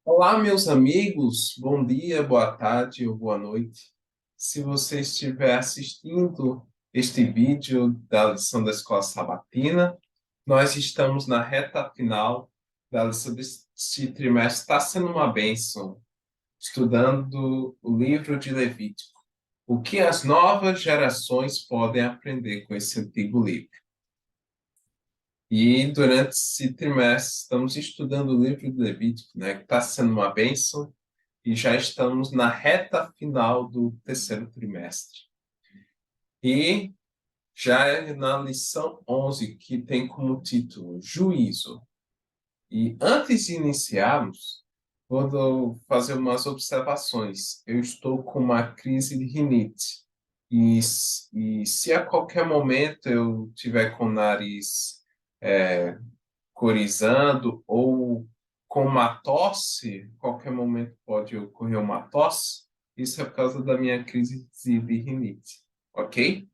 Olá, meus amigos, bom dia, boa tarde ou boa noite. Se você estiver assistindo este vídeo da lição da Escola Sabatina, nós estamos na reta final da lição deste trimestre. Está sendo uma bênção, estudando o livro de Levítico. O que as novas gerações podem aprender com esse antigo livro? E durante esse trimestre estamos estudando o livro de Levítico, né, que está sendo uma bênção e já estamos na reta final do terceiro trimestre. E já é na lição 11, que tem como título Juízo. E antes de iniciarmos, vou fazer umas observações. Eu estou com uma crise de rinite. E se a qualquer momento eu tiver com o nariz corizando ou com uma tosse, qualquer momento pode ocorrer uma tosse, isso é por causa da minha crise de rinite, ok?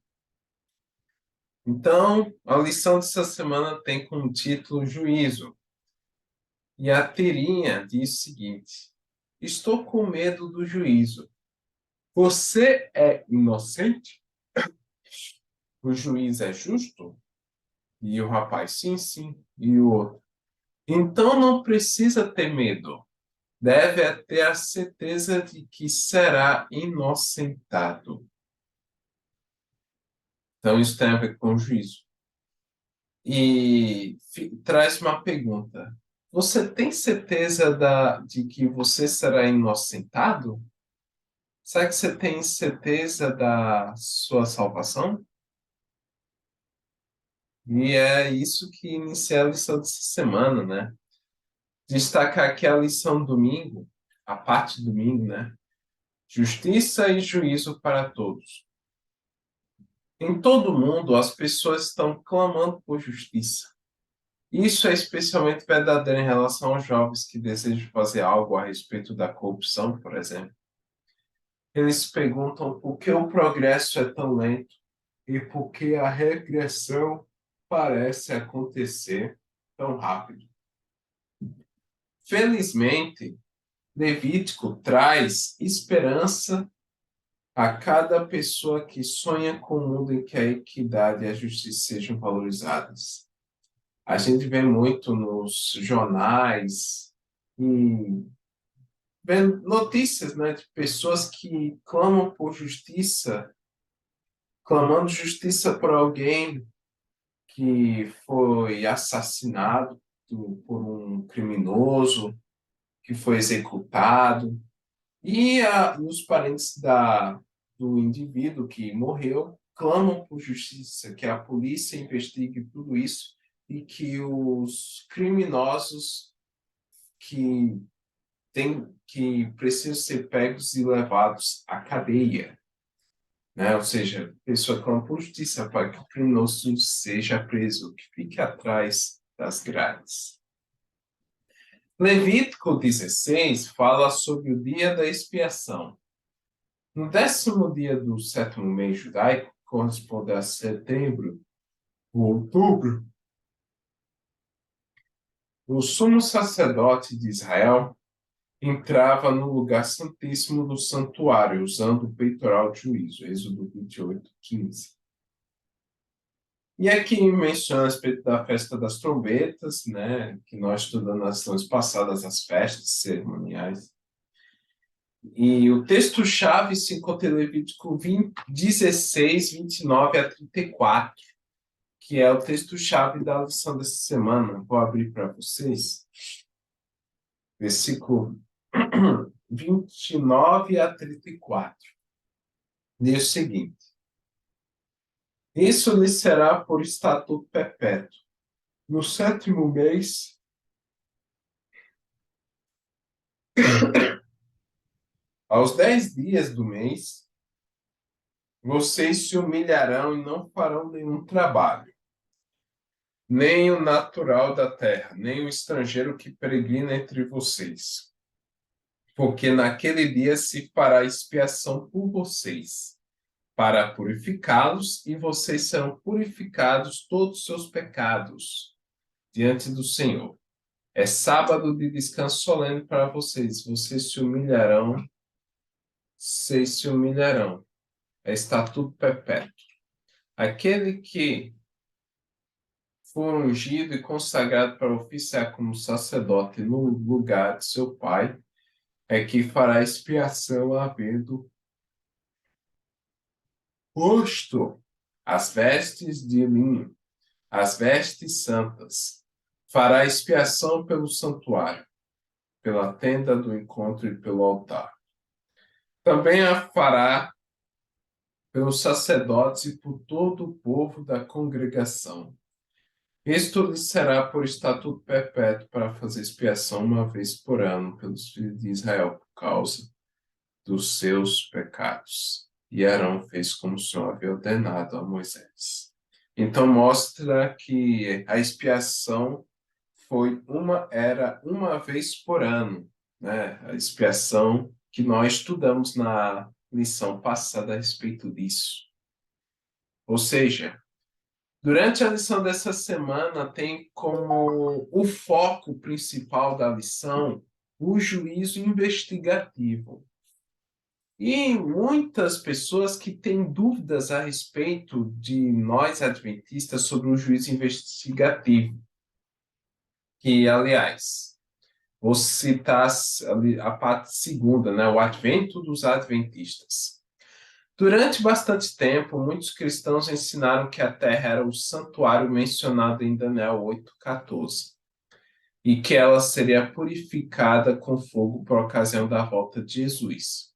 Então, a lição dessa semana tem como título Juízo. E a tirinha diz o seguinte: estou com medo do juízo. Você é inocente? O juiz é justo? E o rapaz, sim, sim. E o outro, então não precisa ter medo. Deve ter a certeza de que será inocentado. Então, isso tem a ver com o juízo. E traz uma pergunta. Você tem certeza de que você será inocentado? Será que você tem certeza da sua salvação? E é isso que inicia a lição dessa semana, né? Destacar aqui a lição domingo, a parte domingo, né? Justiça e juízo para todos. Em todo o mundo, as pessoas estão clamando por justiça. Isso é especialmente verdadeiro em relação aos jovens que desejam fazer algo a respeito da corrupção, por exemplo. Eles perguntam por que o progresso é tão lento e por que a regressão parece acontecer tão rápido. Felizmente, Levítico traz esperança a cada pessoa que sonha com um mundo em que a equidade e a justiça sejam valorizadas. A gente vê muito nos jornais e vê notícias, né, de pessoas que clamam por justiça, clamando justiça por alguém que foi assassinado por um criminoso, que foi executado, e os parentes do indivíduo que morreu clamam por justiça, que a polícia investigue tudo isso e que os criminosos que que precisam ser pegos e levados à cadeia, né? Ou seja, a pessoa clama por justiça para que o criminoso seja preso, que fique atrás das grades. Levítico 16 fala sobre o dia da expiação. No 10º dia do sétimo mês judaico, que corresponde a setembro ou outubro, o sumo sacerdote de Israel entrava no lugar santíssimo do santuário, usando o peitoral de juízo, Êxodo 28:15. E aqui menciona a respeito da festa das trombetas, né, que nós estudamos nas lições passadas, as festas cerimoniais. E o texto-chave se encontra em Levítico 16, 29 a 34, que é o texto-chave da lição dessa semana. Vou abrir para vocês. Versículo 29 a 34. Diz o seguinte: isso lhe será por estatuto perpétuo. No sétimo mês, aos 10 dias do mês, vocês se humilharão e não farão nenhum trabalho, nem o natural da terra, nem o estrangeiro que peregrina entre vocês. Porque naquele dia se fará expiação por vocês, para purificá-los, e vocês serão purificados todos os seus pecados diante do Senhor. É sábado de descanso solene para vocês. Vocês se humilharão. É estatuto perpétuo. Aquele que for ungido e consagrado para oficiar como sacerdote no lugar de seu pai, é que fará expiação havendo posto as vestes de linho, as vestes santas. Fará expiação pelo santuário, pela tenda do encontro e pelo altar. Também a fará pelos sacerdotes e por todo o povo da congregação. Isto lhe será por estatuto perpétuo para fazer expiação uma vez por ano pelos filhos de Israel por causa dos seus pecados. E Arão fez como o Senhor havia ordenado a Moisés. Então mostra que a expiação era uma vez por ano, né? A expiação que nós estudamos na lição passada a respeito disso. Ou seja, durante a lição dessa semana tem como o foco principal da lição o juízo investigativo. E muitas pessoas que têm dúvidas a respeito de nós adventistas sobre o juízo investigativo, que, aliás, vou citar a parte segunda, né, o advento dos adventistas. Durante bastante tempo, muitos cristãos ensinaram que a terra era o santuário mencionado em Daniel 8,14 e que ela seria purificada com fogo por ocasião da volta de Jesus.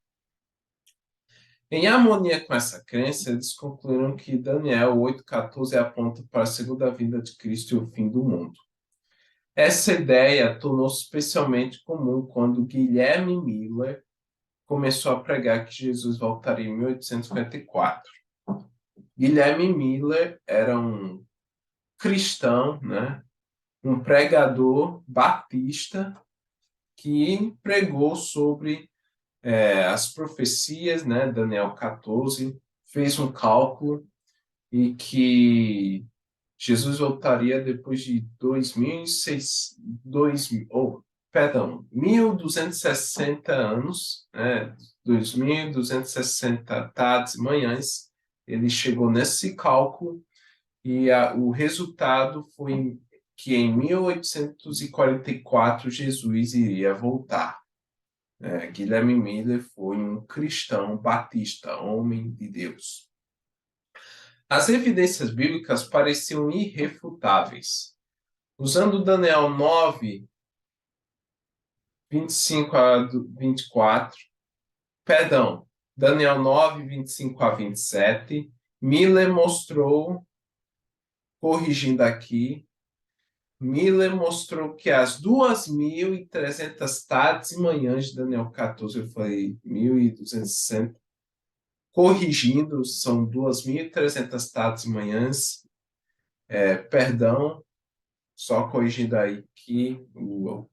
Em harmonia com essa crença, eles concluíram que Daniel 8,14 aponta para a segunda vinda de Cristo e o fim do mundo. Essa ideia tornou-se especialmente comum quando Guilherme Miller começou a pregar que Jesus voltaria em 1854. Guilherme Miller era um cristão, né? Um pregador batista que pregou sobre as profecias, né? Daniel 14, fez um cálculo e que Jesus voltaria depois de 1.260 anos, né? 2.260 tardes e manhãs. Ele chegou nesse cálculo e o resultado foi que em 1844 Jesus iria voltar. Guilherme Miller foi um cristão batista, homem de Deus. As evidências bíblicas pareciam irrefutáveis. Usando Daniel 9, 25 a 24, Daniel 9, 25 a 27, Miller mostrou, corrigindo aqui, Miller mostrou que as 2.300 tardes e manhãs de Daniel 14, eu falei 1.260, corrigindo, são 2.300 tardes e manhãs, só corrigindo aí que o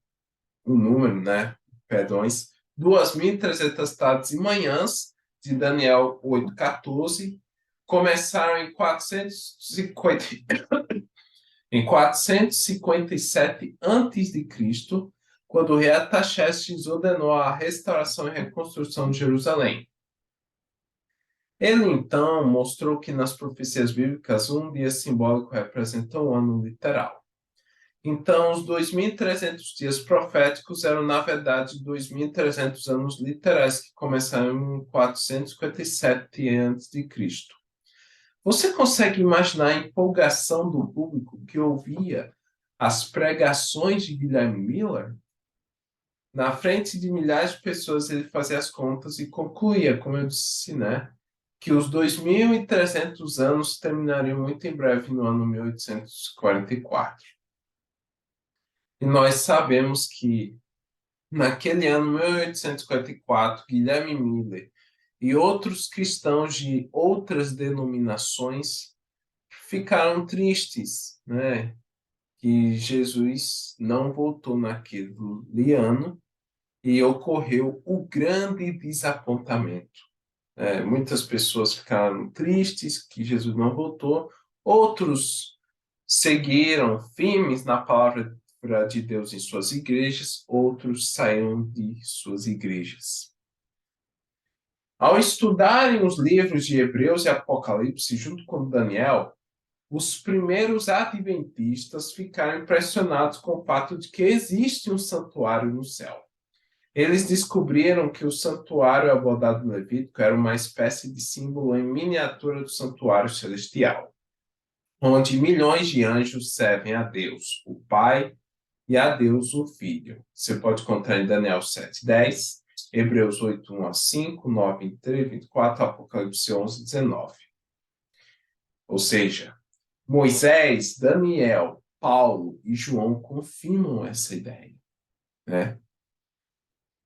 número, né? Perdões, 2.300 tardes e manhãs de Daniel 8,14 começaram em 457 a.C., quando o rei Artaxerxes ordenou a restauração e reconstrução de Jerusalém. Ele, então, mostrou que nas profecias bíblicas um dia simbólico representa um ano literal. Então, os 2.300 dias proféticos eram, na verdade, 2.300 anos literais, que começaram em 457 a.C. Você consegue imaginar a empolgação do público que ouvia as pregações de Guilherme Miller? Na frente de milhares de pessoas, ele fazia as contas e concluía, como eu disse, né, que os 2.300 anos terminariam muito em breve no ano 1844. E nós sabemos que, naquele ano 1844, Guilherme Miller e outros cristãos de outras denominações ficaram tristes, né? Que Jesus não voltou naquele ano e ocorreu o grande desapontamento. Muitas pessoas ficaram tristes que Jesus não voltou, outros seguiram firmes na palavra palavra de Deus em suas igrejas, outros saíram de suas igrejas. Ao estudarem os livros de Hebreus e Apocalipse junto com Daniel, os primeiros adventistas ficaram impressionados com o fato de que existe um santuário no céu. Eles descobriram que o santuário abordado no Levítico era uma espécie de símbolo em miniatura do santuário celestial, onde milhões de anjos servem a Deus, o Pai, e a Deus, o Filho. Você pode encontrar em Daniel 7:10, Hebreus 8, 1-5, 9, 3, 24, Apocalipse 11, 19. Ou seja, Moisés, Daniel, Paulo e João confirmam essa ideia, né?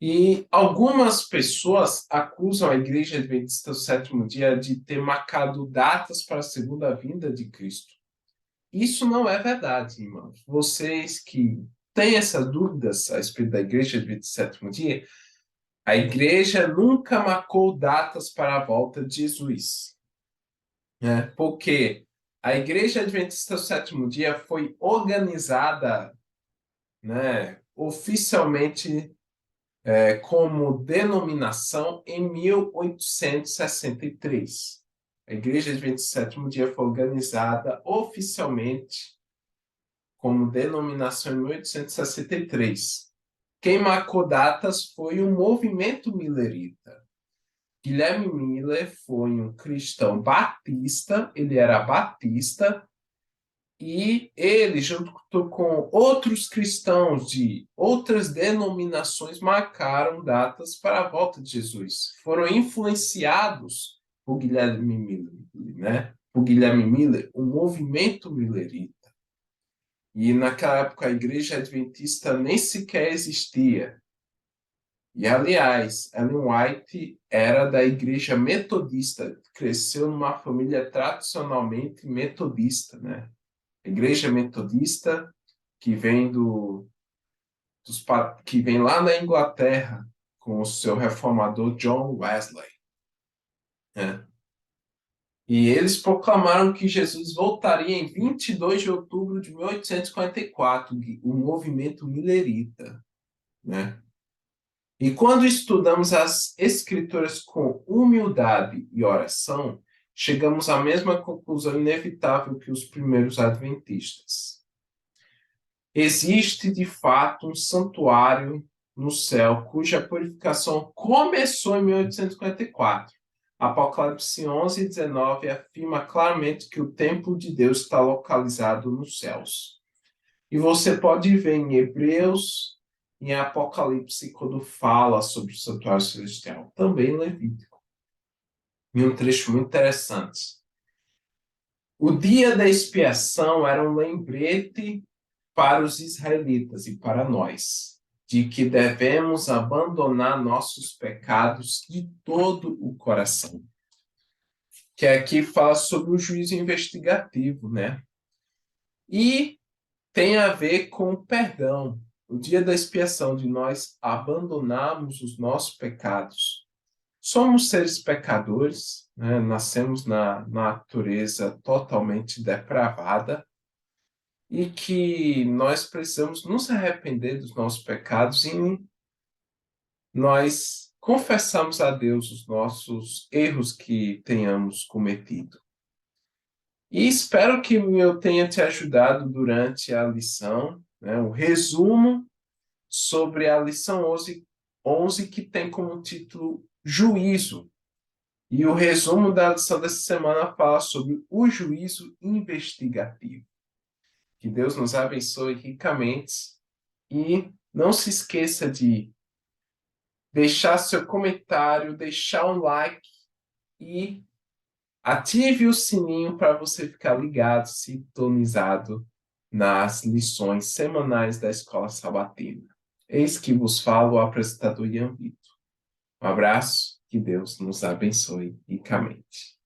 E algumas pessoas acusam a Igreja Adventista do Sétimo Dia de ter marcado datas para a segunda vinda de Cristo. Isso não é verdade, irmãos. Vocês que têm essas dúvidas a respeito da Igreja Adventista do Sétimo Dia, a Igreja nunca marcou datas para a volta de Jesus, né? Porque a Igreja Adventista do Sétimo Dia foi organizada, né, oficialmente como denominação em 1863. A Igreja Adventista do Sétimo Dia foi organizada oficialmente como denominação em 1863. Quem marcou datas foi o movimento millerita. Guilherme Miller foi um cristão batista, ele era batista, e ele, junto com outros cristãos de outras denominações, marcaram datas para a volta de Jesus. Foram influenciados por Guilherme Miller, né? Por Guilherme Miller, o movimento millerita. E naquela época a igreja adventista nem sequer existia. E, aliás, Ellen White era da igreja metodista, cresceu numa família tradicionalmente metodista, né? Igreja metodista que vem que vem lá na Inglaterra com o seu reformador John Wesley, né? E eles proclamaram que Jesus voltaria em 22 de outubro de 1844, o movimento millerita, né? E quando estudamos as escrituras com humildade e oração, chegamos à mesma conclusão inevitável que os primeiros adventistas. Existe, de fato, um santuário no céu, cuja purificação começou em 1854. Apocalipse 11, 19 afirma claramente que o templo de Deus está localizado nos céus. E você pode ver em Hebreus e em Apocalipse quando fala sobre o santuário celestial, também em Levítico. E um trecho muito interessante. O dia da expiação era um lembrete para os israelitas e para nós, de que devemos abandonar nossos pecados de todo o coração. Que aqui fala sobre o juízo investigativo, né? E tem a ver com o perdão, o dia da expiação, de nós abandonarmos os nossos pecados. Somos seres pecadores, né? Nascemos na natureza totalmente depravada, e que nós precisamos nos arrepender dos nossos pecados e nós confessamos a Deus os nossos erros que tenhamos cometido. E espero que eu tenha te ajudado durante a lição, né, o resumo sobre a lição 11 que tem como título Juízo. E o resumo da lição dessa semana fala sobre o juízo investigativo. Que Deus nos abençoe ricamente e não se esqueça de deixar seu comentário, deixar um like e ative o sininho para você ficar ligado, sintonizado nas lições semanais da Escola Sabatina. Eis que vos falo o apresentador Ian Vitor. Um abraço, que Deus nos abençoe ricamente.